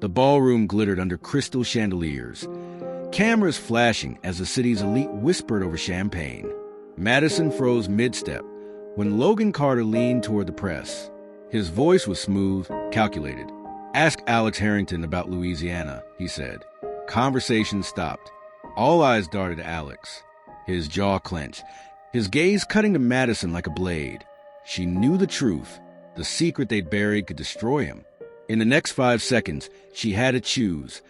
The ballroom glittered under crystal chandeliers, cameras flashing as the city's elite whispered over champagne. Madison froze mid-step when Logan Carter leaned toward the press. His voice was smooth, calculated. "Ask Alex Harrington about Louisiana," he said. Conversation stopped. All eyes darted to Alex. His jaw clenched, his gaze cutting to Madison like a blade. She knew the truth. The secret they'd buried could destroy him. In the next 5 seconds, she had to choose.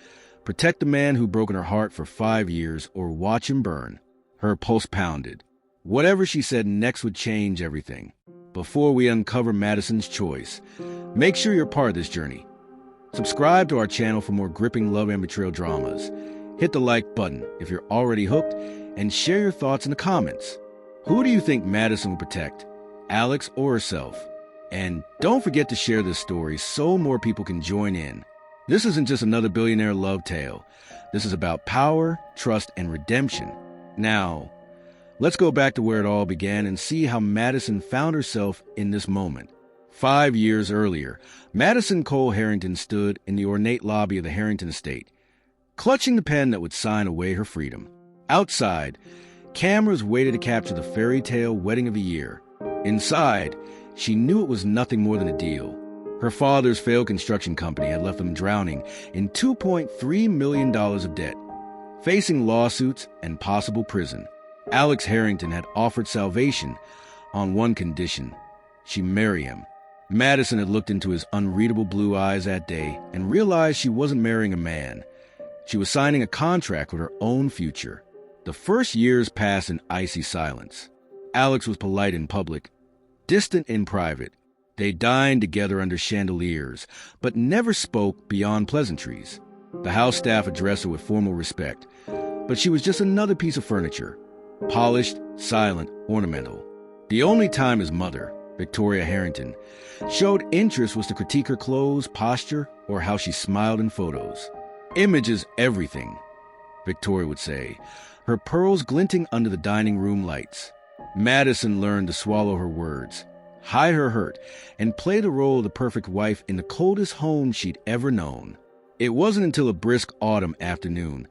Protect the man who'd broken her heart for 5 years or watch him burn. Her pulse pounded. Whatever she said next would change everything. Before we uncover Madison's choice, make sure you're part of this journey. Subscribe to our channel for more gripping love and betrayal dramas. Hit the like button if you're already hooked, and share your thoughts in the comments. Who do you think Madison will protect, Alex or herself? And don't forget to share this story so more people can join in. This isn't just another billionaire love tale. This is about power, trust, and redemption. Now, let's go back to where it all began and see how Madison found herself in this moment. 5 years earlier, Madison Cole Harrington stood in the ornate lobby of the Harrington estate, clutching the pen that would sign away her freedom. Outside, cameras waited to capture the fairy tale wedding of the year. Inside, she knew it was nothing more than a deal. Her father's failed construction company had left them drowning in $2.3 million of debt, facing lawsuits and possible prison. Alex Harrington had offered salvation on one condition: she marry him. Madison had looked into his unreadable blue eyes that day and realized she wasn't marrying a man. She was signing a contract with her own future. The first years passed in icy silence. Alex was polite in public, distant in private. They dined together under chandeliers, but never spoke beyond pleasantries. The house staff addressed her with formal respect, but she was just another piece of furniture, polished, silent, ornamental. The only time his mother, Victoria Harrington, showed interest was to critique her clothes, posture, or how she smiled in photos. "Image is everything," Victoria would say, her pearls glinting under the dining room lights. Madison learned to swallow her words, hide her hurt, and play the role of the perfect wife in the coldest home she'd ever known. It wasn't until a brisk autumn afternoon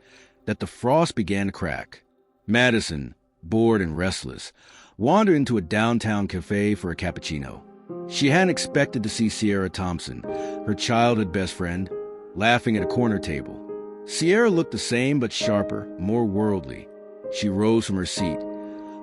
that the frost began to crack. Madison, bored and restless, wandered into a downtown cafe for a cappuccino. She hadn't expected to see Sierra Thompson, her childhood best friend, laughing at a corner table. Sierra looked the same but sharper, more worldly. She rose from her seat,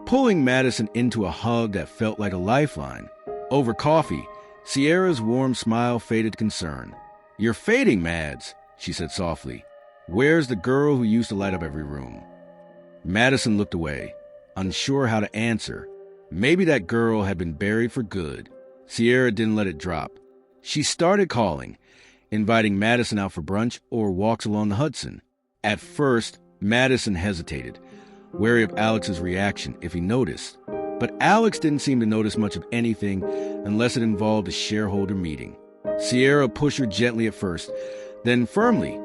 pulling Madison into a hug that felt like a lifeline. Over coffee, Sierra's warm smile faded to concern. "You're fading, Mads," she said softly. "Where's the girl who used to light up every room?" Madison looked away, unsure how to answer. Maybe that girl had been buried for good. Sierra didn't let it drop. She started calling, inviting Madison out for brunch or walks along the Hudson. At first, Madison hesitated, wary of Alex's reaction if he noticed. But Alex didn't seem to notice much of anything unless it involved a shareholder meeting. Sierra pushed her gently at first, then firmly.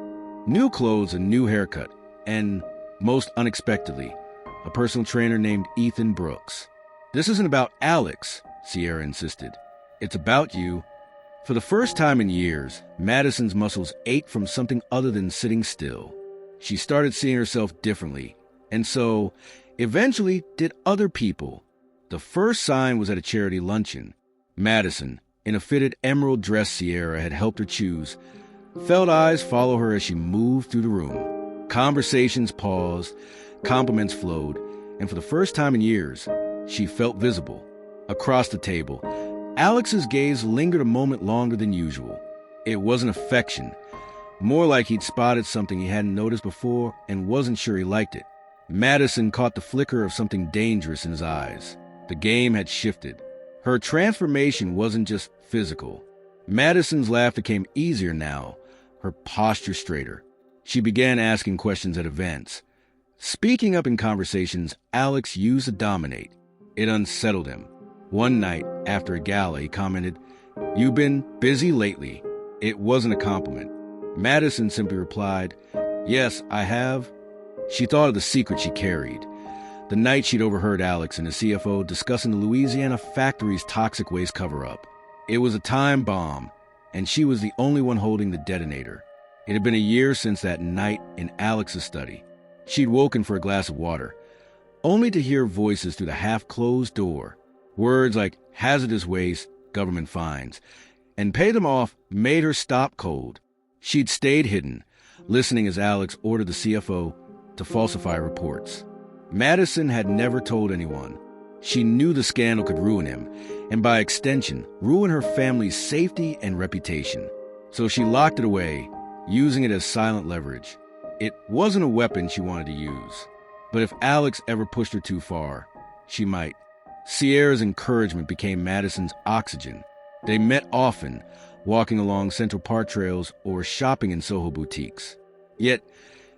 New clothes, a new haircut, and, most unexpectedly, a personal trainer named Ethan Brooks. "This isn't about Alex," Sierra insisted. "It's about you." For the first time in years, Madison's muscles ached from something other than sitting still. She started seeing herself differently, and so, eventually, did other people. The first sign was at a charity luncheon. Madison, in a fitted emerald dress Sierra had helped her choose, felt eyes follow her as she moved through the room. Conversations paused, compliments flowed, and for the first time in years, she felt visible. Across the table, Alex's gaze lingered a moment longer than usual. It wasn't affection, more like he'd spotted something he hadn't noticed before and wasn't sure he liked it. Madison caught the flicker of something dangerous in his eyes. The game had shifted. Her transformation wasn't just physical. Madison's laughter came easier now, her posture straighter. She began asking questions at events. Speaking up in conversations Alex used to dominate. It unsettled him. One night, after a gala, he commented, "You've been busy lately." It wasn't a compliment. Madison simply replied, "Yes, I have." She thought of the secret she carried. The night she'd overheard Alex and the CFO discussing the Louisiana factory's toxic waste cover-up. It was a time bomb, and she was the only one holding the detonator. It had been a year since that night in Alex's study. She'd woken for a glass of water, only to hear voices through the half-closed door. Words like hazardous waste, government fines, and pay them off made her stop cold. She'd stayed hidden, listening as Alex ordered the CFO to falsify reports. Madison had never told anyone. She knew the scandal could ruin him, and by extension, ruin her family's safety and reputation. So she locked it away, using it as silent leverage. It wasn't a weapon she wanted to use, but if Alex ever pushed her too far, she might. Sierra's encouragement became Madison's oxygen. They met often, walking along Central Park trails or shopping in Soho boutiques. Yet,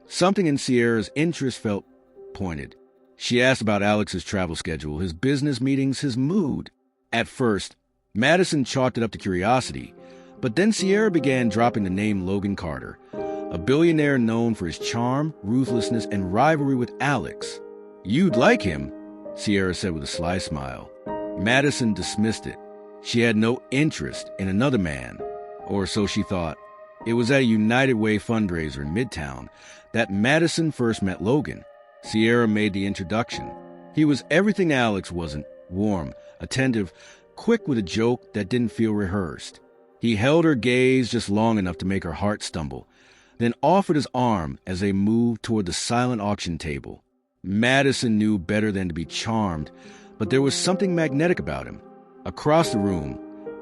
something in Sierra's interest felt pointed. She asked about Alex's travel schedule, his business meetings, his mood. At first, Madison chalked it up to curiosity, but then Sierra began dropping the name Logan Carter, a billionaire known for his charm, ruthlessness, and rivalry with Alex. "You'd like him," Sierra said with a sly smile. Madison dismissed it. She had no interest in another man, or so she thought. It was at a United Way fundraiser in Midtown that Madison first met Logan. Sierra made the introduction. He was everything Alex wasn't: warm, attentive, quick with a joke that didn't feel rehearsed. He held her gaze just long enough to make her heart stumble, then offered his arm as they moved toward the silent auction table. Madison knew better than to be charmed, but there was something magnetic about him. Across the room,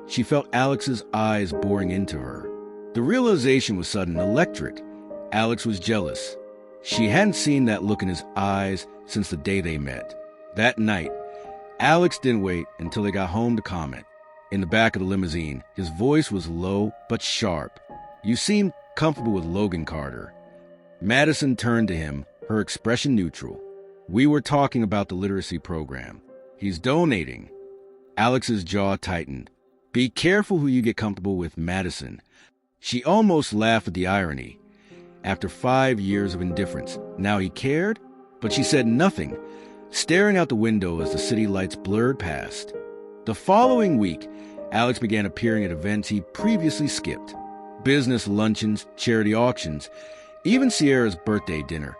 she felt Alex's eyes boring into her. The realization was sudden, electric. Alex was jealous. She hadn't seen that look in his eyes since the day they met. That night, Alex didn't wait until they got home to comment. In the back of the limousine, his voice was low but sharp. "You seem comfortable with Logan Carter." Madison turned to him, her expression neutral. "We were talking about the literacy program. He's donating." Alex's jaw tightened. "Be careful who you get comfortable with, Madison." She almost laughed at the irony. After 5 years of indifference, now he cared? But she said nothing, staring out the window as the city lights blurred past. The following week, Alex began appearing at events he previously skipped. Business luncheons, charity auctions, even Sierra's birthday dinner.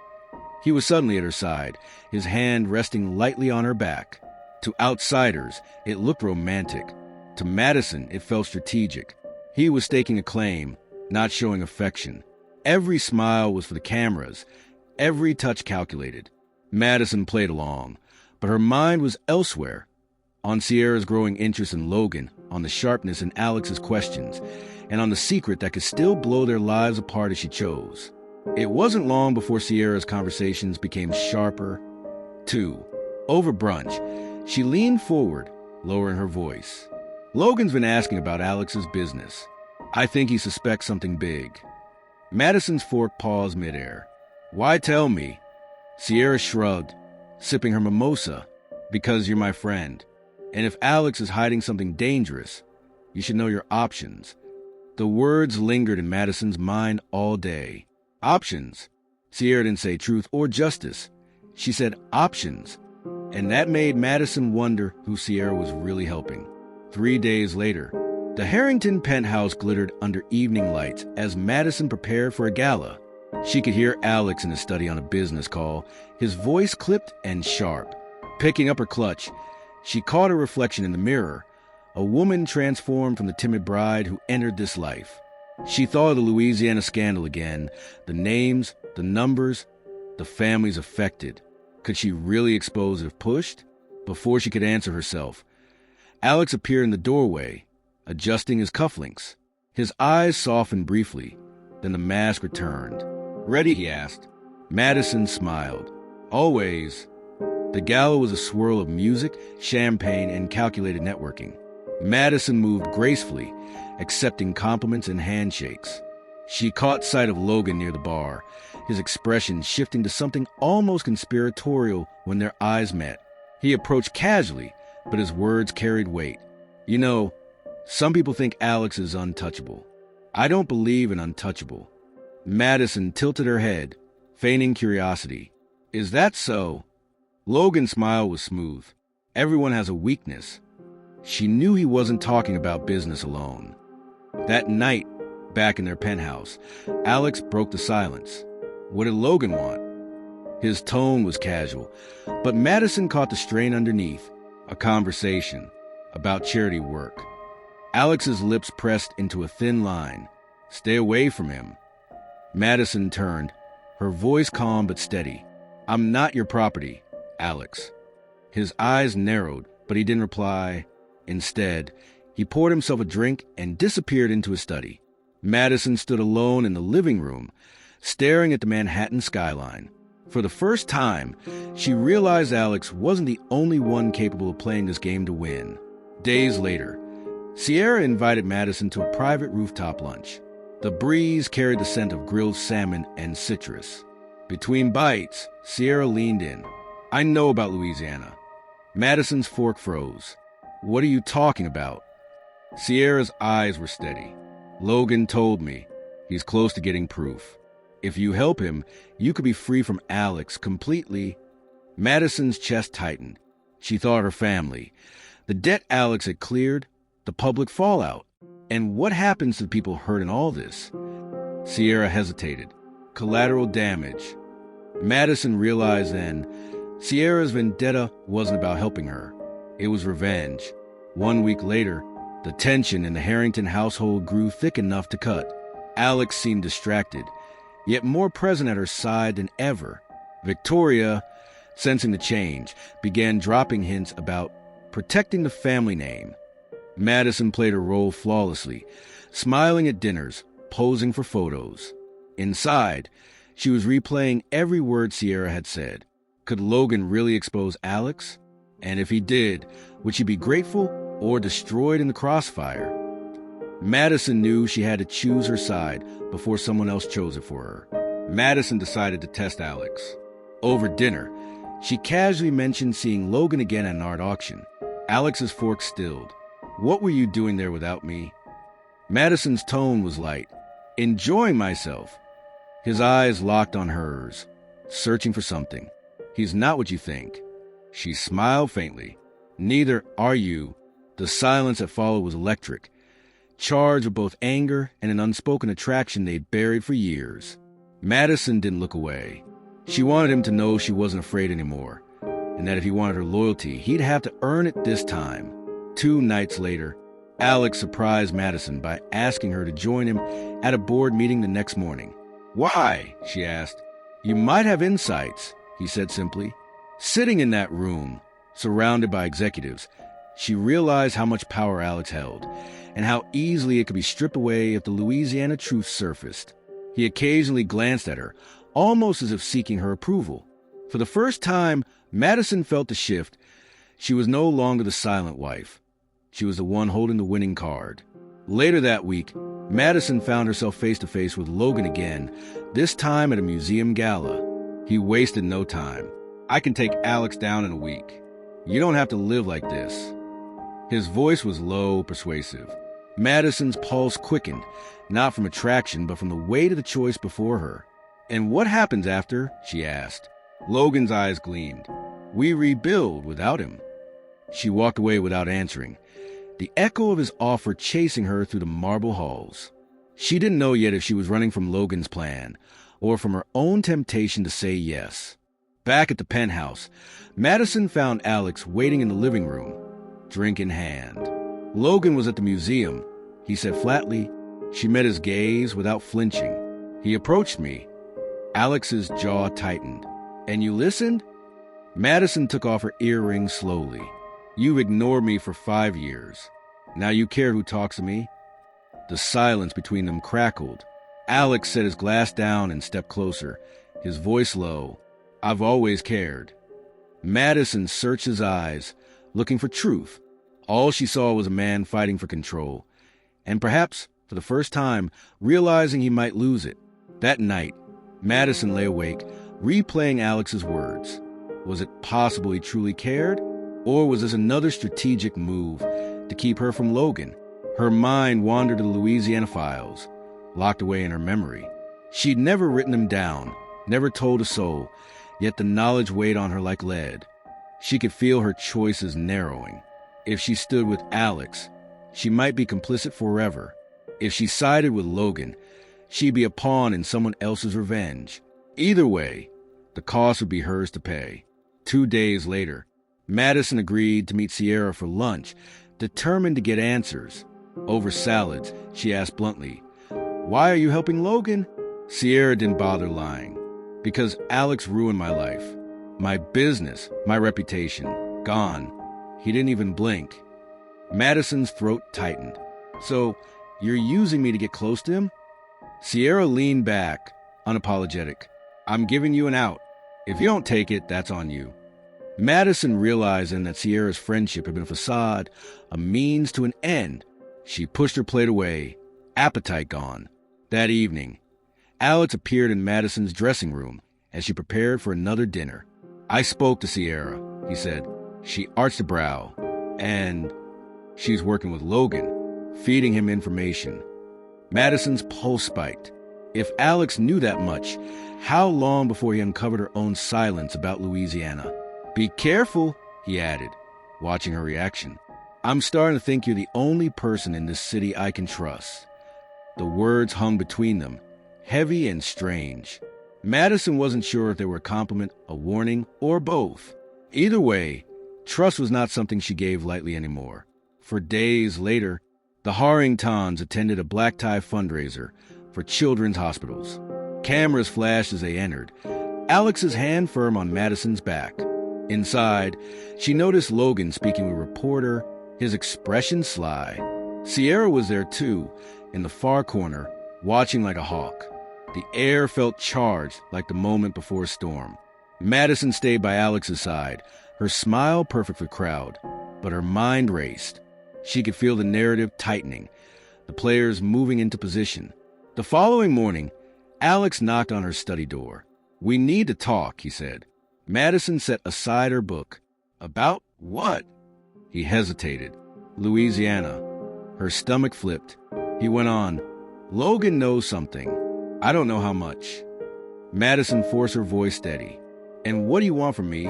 He was suddenly at her side, his hand resting lightly on her back. To outsiders, it looked romantic. To Madison, it felt strategic. He was staking a claim, not showing affection. Every smile was for the cameras, every touch calculated. Madison played along, but her mind was elsewhere. On Sierra's growing interest in Logan, on the sharpness in Alex's questions, and on the secret that could still blow their lives apart if she chose. It wasn't long before Sierra's conversations became sharper, too. Over brunch, she leaned forward, lowering her voice. "Logan's been asking about Alex's business. I think he suspects something big." Madison's fork paused midair. "Why tell me?" Sierra shrugged, sipping her mimosa. "Because you're my friend. And if Alex is hiding something dangerous, you should know your options." The words lingered in Madison's mind all day. Options. Sierra didn't say truth or justice. She said options. And that made Madison wonder who Sierra was really helping. 3 days later, the Harrington penthouse glittered under evening lights as Madison prepared for a gala. She could hear Alex in his study on a business call, his voice clipped and sharp. Picking up her clutch, she caught her reflection in the mirror, a woman transformed from the timid bride who entered this life. She thought of the Louisiana scandal again, the names, the numbers, the families affected. Could she really expose if pushed? Before she could answer herself, Alex appeared in the doorway, adjusting his cufflinks. His eyes softened briefly, then the mask returned. "Ready?" he asked. Madison smiled. "Always." The gala was a swirl of music, champagne, and calculated networking. Madison moved gracefully, accepting compliments and handshakes. She caught sight of Logan near the bar, his expression shifting to something almost conspiratorial when their eyes met. He approached casually, but his words carried weight. "You know, some people think Alex is untouchable. I don't believe in untouchable." Madison tilted her head, feigning curiosity. "Is that so?" Logan's smile was smooth. "Everyone has a weakness." She knew he wasn't talking about business alone. That night, Back in their penthouse, Alex broke the silence. What did Logan want? His tone was casual, but Madison caught the strain underneath, a conversation about charity work. Alex's lips pressed into a thin line. Stay away from him. Madison turned, her voice calm but steady. I'm not your property, Alex. His eyes narrowed, but he didn't reply. Instead, he poured himself a drink and disappeared into his study. Madison stood alone in the living room, staring at the Manhattan skyline. For the first time, she realized Alex wasn't the only one capable of playing this game to win. Days later, Sierra invited Madison to a private rooftop lunch. The breeze carried the scent of grilled salmon and citrus. Between bites, Sierra leaned in. I know about Louisiana. Madison's fork froze. What are you talking about? Sierra's eyes were steady. Logan told me. He's close to getting proof. If you help him, you could be free from Alex completely. Madison's chest tightened. She thought her family. The debt Alex had cleared, the public fallout. And what happens to people hurt in all this? Sierra hesitated. Collateral damage. Madison realized then, Sierra's vendetta wasn't about helping her. It was revenge. 1 week later, the tension in the Harrington household grew thick enough to cut. Alex seemed distracted, yet more present at her side than ever. Victoria, sensing the change, began dropping hints about protecting the family name. Madison played her role flawlessly, smiling at dinners, posing for photos. Inside, she was replaying every word Sierra had said. Could Logan really expose Alex? And if he did, would she be grateful or destroyed in the crossfire? Madison knew she had to choose her side before someone else chose it for her. Madison decided to test Alex. Over dinner, she casually mentioned seeing Logan again at an art auction. Alex's fork stilled. What were you doing there without me? Madison's tone was light. Enjoying myself. His eyes locked on hers, searching for something. He's not what you think. She smiled faintly. Neither are you. The silence that followed was electric, charged with both anger and an unspoken attraction they'd buried for years. Madison didn't look away. She wanted him to know she wasn't afraid anymore, and that if he wanted her loyalty, he'd have to earn it this time. 2 nights later, Alex surprised Madison by asking her to join him at a board meeting the next morning. Why? She asked. You might have insights, he said simply. Sitting in that room, surrounded by executives, she realized how much power Alex held, and how easily it could be stripped away if the Louisiana truth surfaced. He occasionally glanced at her, almost as if seeking her approval. For the first time, Madison felt the shift. She was no longer the silent wife. She was the one holding the winning card. Later that week, Madison found herself face-to-face with Logan again, this time at a museum gala. He wasted no time. I can take Alex down in a week. You don't have to live like this. His voice was low, persuasive. Madison's pulse quickened, not from attraction, but from the weight of the choice before her. And what happens after? She asked. Logan's eyes gleamed. We rebuild without him. She walked away without answering, the echo of his offer chasing her through the marble halls. She didn't know yet if she was running from Logan's plan, or from her own temptation to say yes. Back at the penthouse, Madison found Alex waiting in the living room, drink in hand. Logan was at the museum, he said flatly. She met his gaze without flinching. He approached me. Alex's jaw tightened. And you listened? Madison took off her earring slowly. You've ignored me for 5 years. Now you care who talks to me? The silence between them crackled. Alex set his glass down and stepped closer, his voice low. I've always cared. Madison searched his eyes, looking for truth. All she saw was a man fighting for control, and perhaps, for the first time, realizing he might lose it. That night, Madison lay awake, replaying Alex's words. Was it possible he truly cared? Or was this another strategic move to keep her from Logan? Her mind wandered to the Louisiana files, locked away in her memory. She'd never written them down, never told a soul, yet the knowledge weighed on her like lead. She could feel her choices narrowing. If she stood with Alex, she might be complicit forever. If she sided with Logan, she'd be a pawn in someone else's revenge. Either way, the cost would be hers to pay. 2 days later, Madison agreed to meet Sierra for lunch, determined to get answers. Over salads, she asked bluntly, "Why are you helping Logan?" Sierra didn't bother lying. "Because Alex ruined my life. My business, my reputation, gone." He didn't even blink. Madison's throat tightened. "So, you're using me to get close to him?" Sierra leaned back, unapologetic. "I'm giving you an out. If you don't take it, that's on you." Madison, realizing that Sierra's friendship had been a facade, a means to an end, she pushed her plate away, appetite gone. That evening, Alex appeared in Madison's dressing room as she prepared for another dinner. "I spoke to Sierra," he said. She arched a brow. "And she's working with Logan, feeding him information." Madison's pulse spiked. If Alex knew that much, how long before he uncovered her own silence about Louisiana? "Be careful," he added, watching her reaction. "I'm starting to think you're the only person in this city I can trust." The words hung between them, heavy and strange. Madison wasn't sure if they were a compliment, a warning, or both. Either way, trust was not something she gave lightly anymore. For days later, the Harringtons attended a black-tie fundraiser for children's hospitals. Cameras flashed as they entered, Alex's hand firm on Madison's back. Inside, she noticed Logan speaking with a reporter, his expression sly. Sierra was there too, in the far corner, watching like a hawk. The air felt charged like the moment before a storm. Madison stayed by Alex's side, her smile perfect for the crowd, but her mind raced. She could feel the narrative tightening, the players moving into position. The following morning, Alex knocked on her study door. "We need to talk," he said. Madison set aside her book. "About what?" He hesitated. "Louisiana." Her stomach flipped. He went on, "Logan knows something. I don't know how much." Madison forced her voice steady. "And what do you want from me?"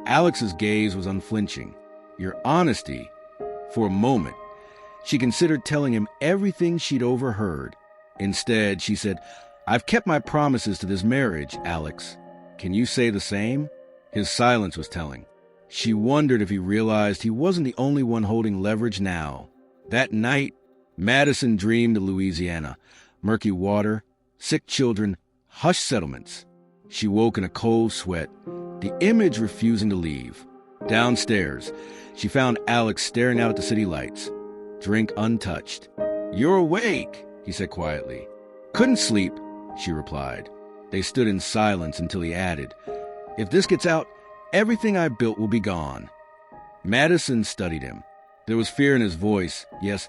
Alex's gaze was unflinching. "Your honesty." For a moment, she considered telling him everything she'd overheard. Instead, she said, "I've kept my promises to this marriage, Alex. Can you say the same?" His silence was telling. She wondered if he realized he wasn't the only one holding leverage now. That night, Madison dreamed of Louisiana, murky water, sick children, hushed settlements. She woke in a cold sweat, the image refusing to leave. Downstairs, she found Alex staring out at the city lights, drink untouched. "You're awake," he said quietly. "Couldn't sleep," she replied. They stood in silence until he added, "If this gets out, everything I built will be gone." Madison studied him. There was fear in his voice, yes,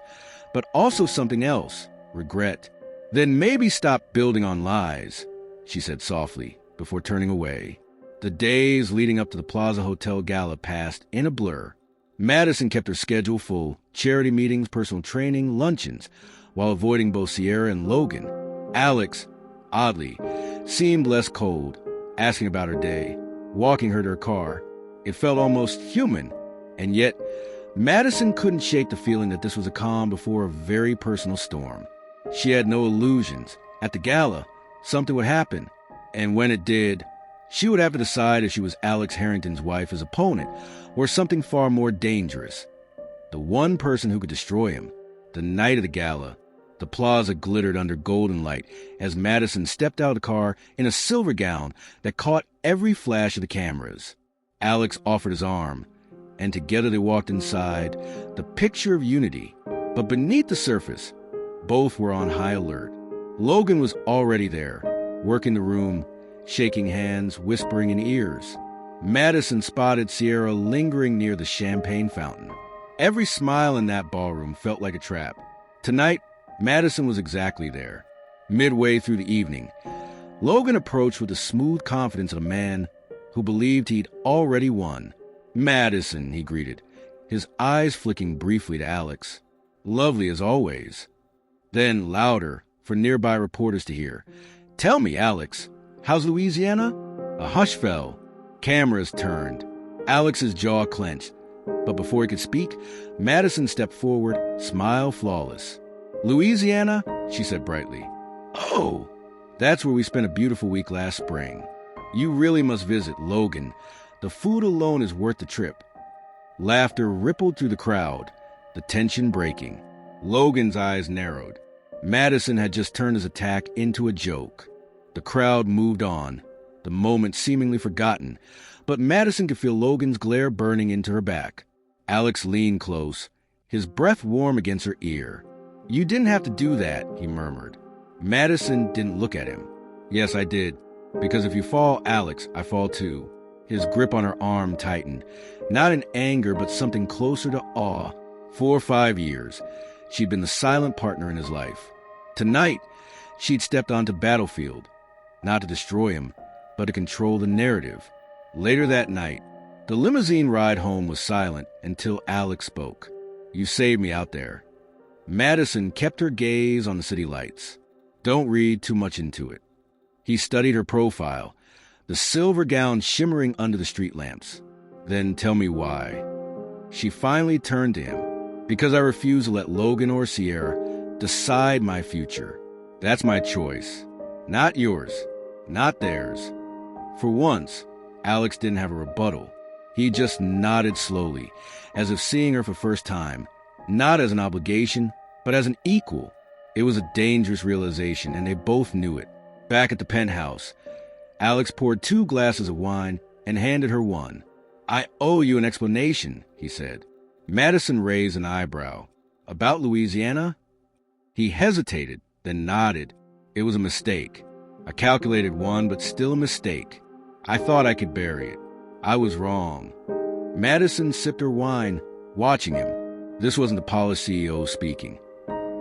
but also something else, regret. "Then maybe stop building on lies," she said softly, before turning away. The days leading up to the Plaza Hotel Gala passed in a blur. Madison kept her schedule full, charity meetings, personal training, luncheons, while avoiding both Sierra and Logan. Alex, oddly, seemed less cold, asking about her day, walking her to her car. It felt almost human, and yet Madison couldn't shake the feeling that this was a calm before a very personal storm. She had no illusions. At the gala, something would happen, and when it did, she would have to decide if she was Alex Harrington's wife as opponent, or something far more dangerous. The one person who could destroy him. The night of the gala, the plaza glittered under golden light as Madison stepped out of the car in a silver gown that caught every flash of the cameras. Alex offered his arm, and together they walked inside, the picture of unity. But beneath the surface, both were on high alert. Logan was already there, working the room, shaking hands, whispering in ears. Madison spotted Sierra lingering near the champagne fountain. Every smile in that ballroom felt like a trap. Tonight, Madison was exactly there. Midway through the evening, Logan approached with the smooth confidence of a man who believed he'd already won. "Madison," he greeted, his eyes flicking briefly to Alex. "Lovely as always." Then louder, for nearby reporters to hear, "Tell me, Alex, how's Louisiana?" A hush fell. Cameras turned. Alex's jaw clenched. But before he could speak, Madison stepped forward, smile flawless. Louisiana, she said brightly. Oh, that's where we spent a beautiful week last spring. You really must visit, Logan. The food alone is worth the trip. Laughter rippled through the crowd, the tension breaking. Logan's eyes narrowed. Madison had just turned his attack into a joke. The crowd moved on, the moment seemingly forgotten, but Madison could feel Logan's glare burning into her back. Alex leaned close, his breath warm against her ear. You didn't have to do that, he murmured. Madison didn't look at him. Yes, I did. Because if you fall, Alex, I fall too. His grip on her arm tightened, not in anger, but something closer to awe. 4 or 5 years, she'd been the silent partner in his life. Tonight, she'd stepped onto battlefield, not to destroy him, but to control the narrative. Later that night, the limousine ride home was silent until Alex spoke. You saved me out there. Madison kept her gaze on the city lights. Don't read too much into it. He studied her profile, the silver gown shimmering under the street lamps. Then tell me why. She finally turned to him. Because I refuse to let Logan or Sierra decide my future. That's my choice. Not yours. Not theirs. For once, Alex didn't have a rebuttal. He just nodded slowly, as if seeing her for the first time, not as an obligation, but as an equal. It was a dangerous realization, and they both knew it. Back at the penthouse, Alex poured 2 glasses of wine and handed her one. I owe you an explanation, he said. Madison raised an eyebrow. About Louisiana? He hesitated, then nodded. It was a mistake. A calculated one, but still a mistake. I thought I could bury it. I was wrong. Madison sipped her wine, watching him. This wasn't the polished CEO speaking.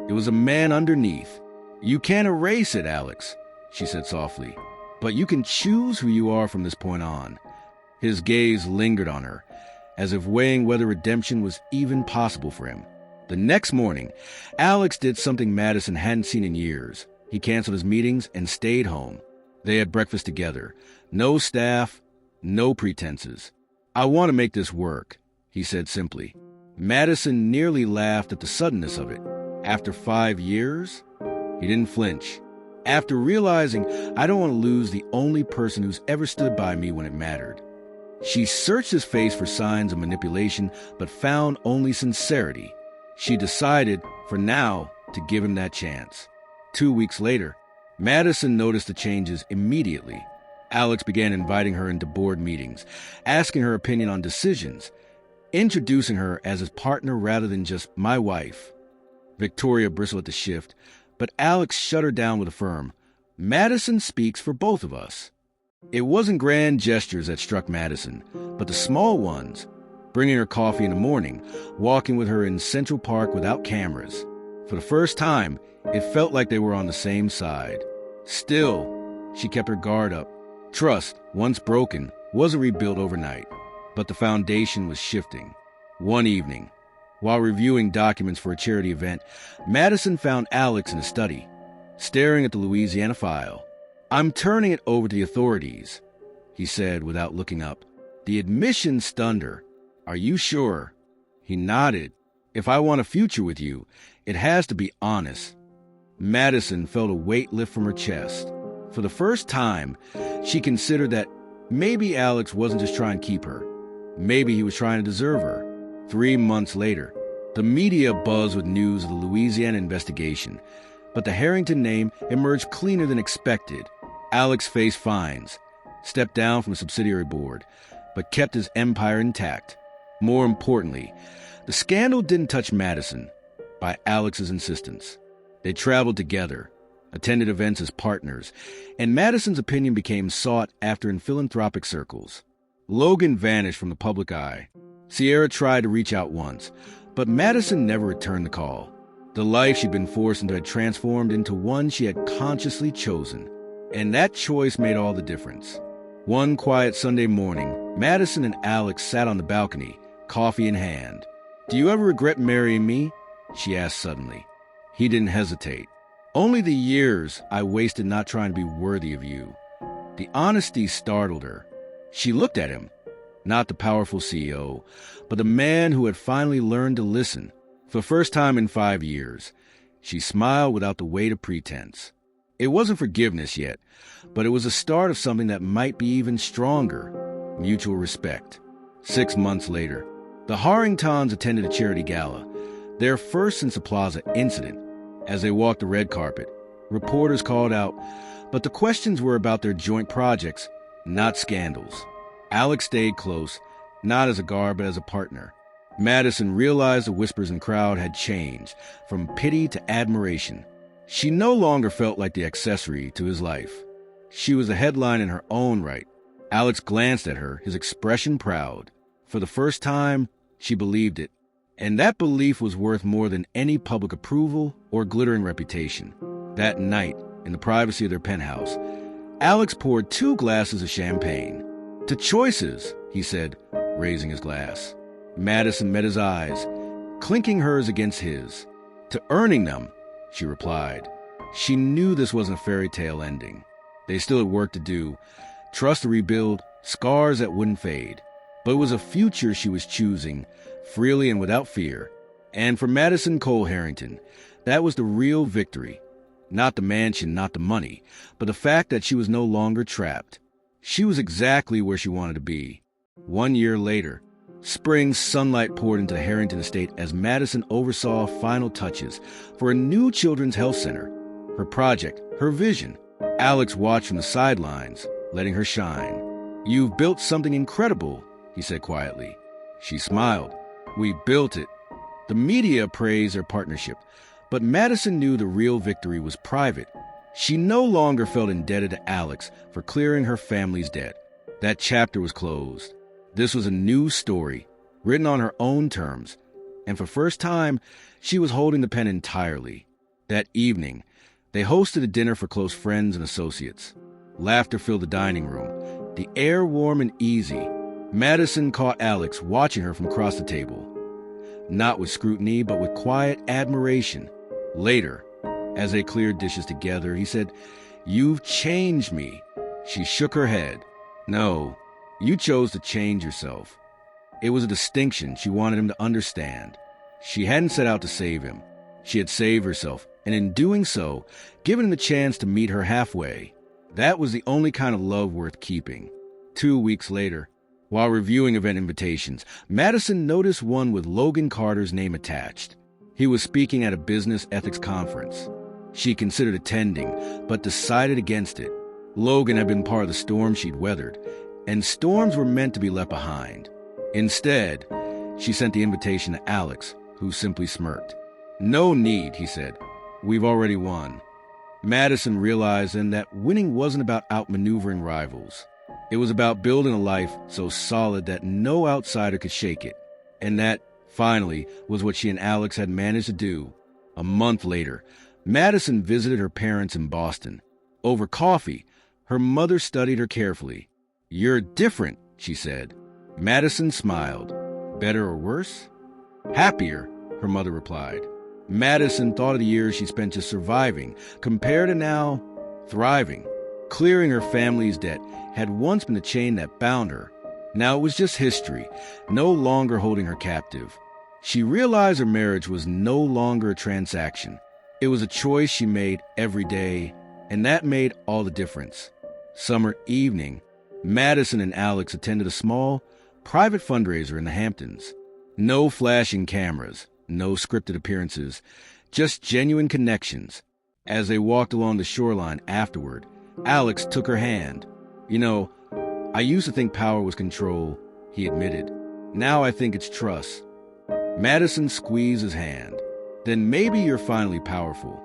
It was a man underneath. You can't erase it, Alex, she said softly. But you can choose who you are from this point on. His gaze lingered on her, as if weighing whether redemption was even possible for him. The next morning, Alex did something Madison hadn't seen in years. He canceled his meetings and stayed home. They had breakfast together. No staff, no pretenses. I want to make this work, he said simply. Madison nearly laughed at the suddenness of it. After 5 years? He didn't flinch. After realizing I don't want to lose the only person who's ever stood by me when it mattered. She searched his face for signs of manipulation, but found only sincerity. She decided, for now, to give him that chance. 2 weeks later, Madison noticed the changes immediately. Alex began inviting her into board meetings, asking her opinion on decisions, introducing her as his partner rather than just my wife. Victoria bristled at the shift, but Alex shut her down with a firm, Madison speaks for both of us. It wasn't grand gestures that struck Madison, but the small ones, bringing her coffee in the morning, walking with her in Central Park without cameras. For the first time, it felt like they were on the same side. Still, she kept her guard up. Trust, once broken, wasn't rebuilt overnight, but the foundation was shifting. One evening, while reviewing documents for a charity event, Madison found Alex in a study, staring at the Louisiana file. I'm turning it over to the authorities, he said without looking up. The admission stunned her. Are you sure? He nodded. If I want a future with you, it has to be honest. Madison felt a weight lift from her chest. For the first time, she considered that maybe Alex wasn't just trying to keep her. Maybe he was trying to deserve her. 3 months later, the media buzzed with news of the Louisiana investigation, but the Harrington name emerged cleaner than expected. Alex faced fines, stepped down from the subsidiary board, but kept his empire intact. More importantly, the scandal didn't touch Madison, by Alex's insistence. They traveled together, attended events as partners, and Madison's opinion became sought after in philanthropic circles. Logan vanished from the public eye. Sierra tried to reach out once, but Madison never returned the call. The life she'd been forced into had transformed into one she had consciously chosen, and that choice made all the difference. One quiet Sunday morning, Madison and Alex sat on the balcony, coffee in hand. Do you ever regret marrying me? She asked suddenly. He didn't hesitate. Only the years I wasted not trying to be worthy of you. The honesty startled her. She looked at him, not the powerful CEO, but the man who had finally learned to listen. For the first time in 5 years, She smiled without the weight of pretense. It wasn't forgiveness yet, but it was the start of something that might be even stronger: mutual respect. 6 months later, the Harringtons attended a charity gala, their first since the Plaza incident. As they walked the red carpet, reporters called out, but the questions were about their joint projects, not scandals. Alex stayed close, not as a guard but as a partner. Madison realized the whispers in the crowd had changed, from pity to admiration. She no longer felt like the accessory to his life. She was a headline in her own right. Alex glanced at her, his expression proud. For the first time, she believed it. And that belief was worth more than any public approval or glittering reputation. That night, in the privacy of their penthouse, Alex poured 2 glasses of champagne. "To choices," he said, raising his glass. Madison met his eyes, clinking hers against his. "To earning them," she replied. She knew this wasn't a fairy tale ending. They still had work to do, trust to rebuild, scars that wouldn't fade. But it was a future she was choosing, freely and without fear. And for Madison Cole Harrington, that was the real victory. Not the mansion, not the money, but the fact that she was no longer trapped. She was exactly where she wanted to be. 1 year later, spring sunlight poured into the Harrington estate as Madison oversaw final touches for a new children's health center. Her project, her vision. Alex watched from the sidelines, letting her shine. "You've built something incredible," he said quietly. She smiled. "We built it." The media praised their partnership, but Madison knew the real victory was private. She no longer felt indebted to Alex for clearing her family's debt. That chapter was closed. This was a new story, written on her own terms, and for the first time, she was holding the pen entirely. That evening, they hosted a dinner for close friends and associates. Laughter filled the dining room, the air warm and easy. Madison caught Alex watching her from across the table. Not with scrutiny, but with quiet admiration. Later, as they cleared dishes together, he said, "You've changed me." She shook her head. "No, you chose to change yourself." It was a distinction she wanted him to understand. She hadn't set out to save him. She had saved herself, and in doing so, given him the chance to meet her halfway. That was the only kind of love worth keeping. 2 weeks later, while reviewing event invitations, Madison noticed one with Logan Carter's name attached. He was speaking at a business ethics conference. She considered attending, but decided against it. Logan had been part of the storm she'd weathered, and storms were meant to be left behind. Instead, she sent the invitation to Alex, who simply smirked. "No need," he said. "We've already won." Madison realized then that winning wasn't about outmaneuvering rivals. It was about building a life so solid that no outsider could shake it. And that, finally, was what she and Alex had managed to do. A month later, Madison visited her parents in Boston. Over coffee, her mother studied her carefully. "You're different," she said. Madison smiled. "Better or worse?" "Happier," her mother replied. Madison thought of the years she spent just surviving, compared to now, thriving. Clearing her family's debt had once been the chain that bound her. Now it was just history, no longer holding her captive. She realized her marriage was no longer a transaction. It was a choice she made every day, and that made all the difference. Summer evening, Madison and Alex attended a small, private fundraiser in the Hamptons. No flashing cameras, no scripted appearances, just genuine connections. As they walked along the shoreline afterward, Alex took her hand. "You know, I used to think power was control," he admitted. "Now I think it's trust." Madison squeezed his hand. "Then maybe you're finally powerful."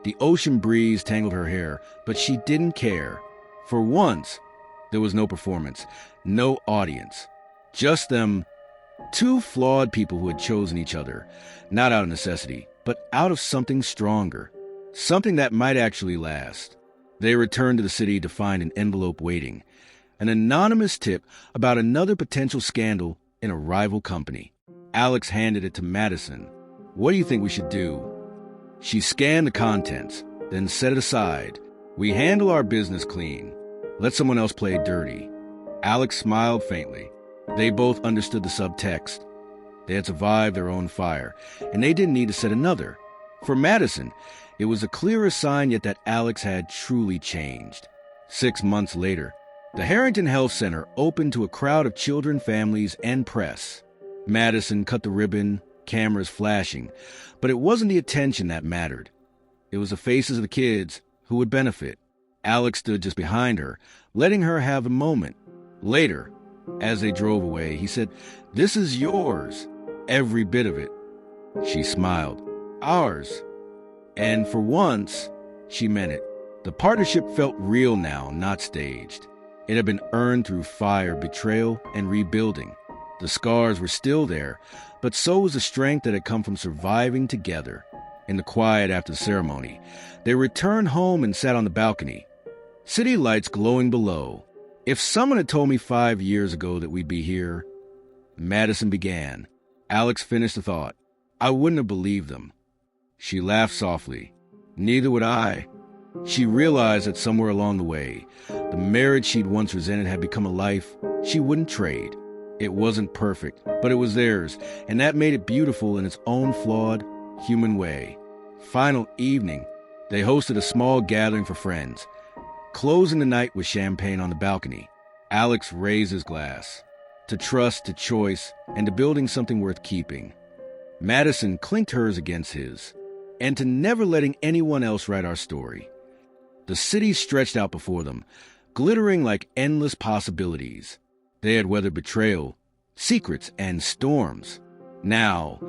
The ocean breeze tangled her hair, but she didn't care. For once, there was no performance, no audience. Just them, two flawed people who had chosen each other, not out of necessity, but out of something stronger, something that might actually last. They returned to the city to find an envelope waiting, an anonymous tip about another potential scandal in a rival company. Alex handed it to Madison. "What do you think we should do?" She scanned the contents, then set it aside. "We handle our business clean. Let someone else play dirty." Alex smiled faintly. They both understood the subtext. They had survived their own fire, and they didn't need to set another. For Madison, it was a clearer sign yet that Alex had truly changed. 6 months later, the Harrington Health Center opened to a crowd of children, families, and press. Madison cut the ribbon, cameras flashing, but it wasn't the attention that mattered. It was the faces of the kids who would benefit. Alex stood just behind her, letting her have a moment. Later, as they drove away, he said, "This is yours, every bit of it." She smiled. "Ours." And for once, she meant it. The partnership felt real now, not staged. It had been earned through fire, betrayal, and rebuilding. The scars were still there, but so was the strength that had come from surviving together. In the quiet after the ceremony, they returned home and sat on the balcony. City lights glowing below. If someone had told me 5 years ago that we'd be here, Madison began. Alex finished the thought. I wouldn't have believed them. She laughed softly. Neither would I. She realized that somewhere along the way, the marriage she'd once resented had become a life she wouldn't trade. It wasn't perfect, but it was theirs, and that made it beautiful in its own flawed, human way. Final evening, they hosted a small gathering for friends, closing the night with champagne on the balcony. Alex raised his glass. To trust, to choice, and to building something worth keeping. Madison clinked hers against his, and to never letting anyone else write our story. The city stretched out before them, glittering like endless possibilities. They had weathered betrayal, secrets, and storms. Now,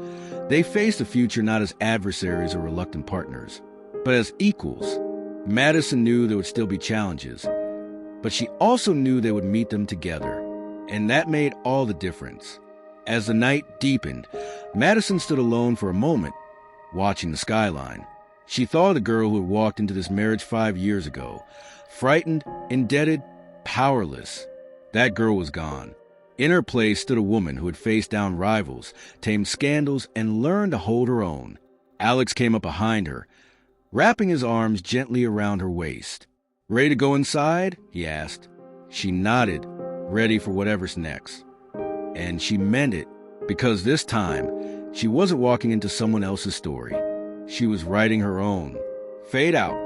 they faced the future not as adversaries or reluctant partners, but as equals. Madison knew there would still be challenges, but she also knew they would meet them together, and that made all the difference. As the night deepened, Madison stood alone for a moment, watching the skyline. She thought of the girl who had walked into this marriage 5 years ago, frightened, indebted, powerless. That girl was gone. In her place stood a woman who had faced down rivals, tamed scandals, and learned to hold her own. Alex came up behind her, wrapping his arms gently around her waist. "Ready to go inside?" he asked. She nodded, ready for whatever's next. And she meant it, because this time, she wasn't walking into someone else's story. She was writing her own. Fade out.